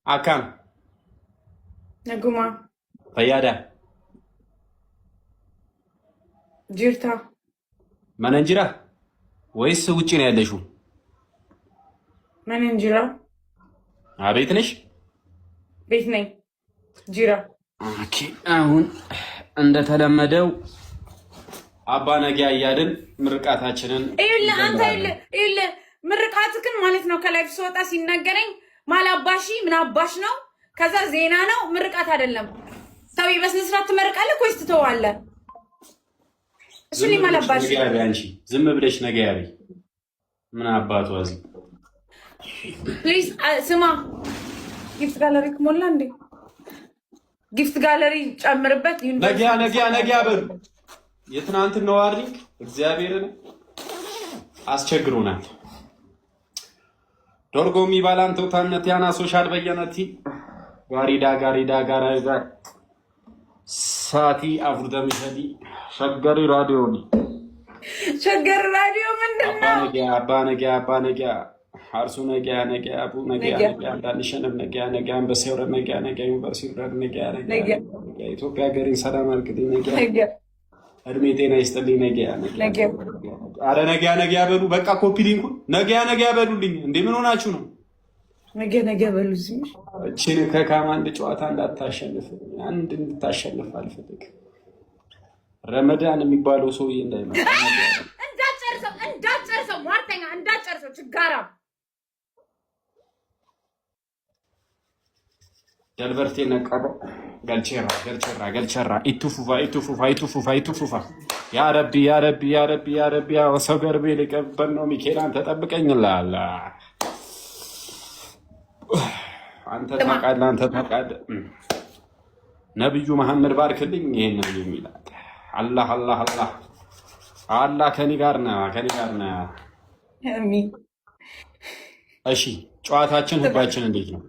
አካም ነጉማ ፈያዳ ጅርታ መነንጅራ ወይስ ውጪ ነው ያለሽው? መነንጅራ አቤት ነሽ? ቤት ነኝ። ጅራ ኦኬ። አሁን እንደተለመደው አባ ነገ እያልን ምርቃታችንን አንተ ምርቃትክን ማለት ነው። ከላይ ስወጣ ሲናገረኝ ማላባሺ ምን አባሽ ነው? ከዛ ዜና ነው ምርቃት አይደለም። ሰው በስነ ስርዓት ትመርቃለህ ወይስ ትተዋለህ? እሺ ማላባሺ አንቺ ዝም ብለሽ ነገ ያሪ ምን አባቱ አዚ ፕሊዝ ስማ፣ ጊፍት ጋለሪ ከሞላ እንዴ ጊፍት ጋለሪ ጨምርበት። ነገ በሉ የትናንት ነው ዋርኒንግ እግዚአብሔርን አስቸግሮናል። ዶርጎሚ ባላንቶ ታነት ያና ሶሻል በየነቲ ጋሪዳ ጋራጋ ሳቲ አፍሩደም ሸዲ ሸገሪ ራዲዮ ምንድነው? አባ ነገ አርሱ ነገ አቡ ነገ አንዳንሸነፍ ነገ አንበሳው ነገ ዩኒቨርሲቲ ነገ ኢትዮጵያ ሀገርን ሰላም አልክልኝ ነገ እድሜ ጤና ይስጥልኝ ነገ አረ ነገ ያበሉ በቃ ኮፒ ሊንኩን ነገ ያበሉልኝ። እንዴ ምን ሆናችሁ ነው? ነገ ያበሉ ሲል እቺን ከካም አንድ ጨዋታ እንዳታሸንፍ አንድ እንድታሸንፍ አልፈልግም። ረመዳን የሚባለው ሰውዬ እንዳይመጣ እንዳጨርሰው ሟርተኛ እንዳጨርሰው ችጋራ ደልበርቴ ነቀበ ገልቸራ ኢቱፉፋ ያ ረቢ ወሰገርቤ ሊቀበል ነው። ሚኬላን ተጠብቀኝላል። አንተ ታውቃለህ። ነብዩ መሐመድ ባርክልኝ ይሄንን የሚላል አላህ ከኔ ጋር ነው። እሺ ጨዋታችን ህጋችን እንዴት ነው?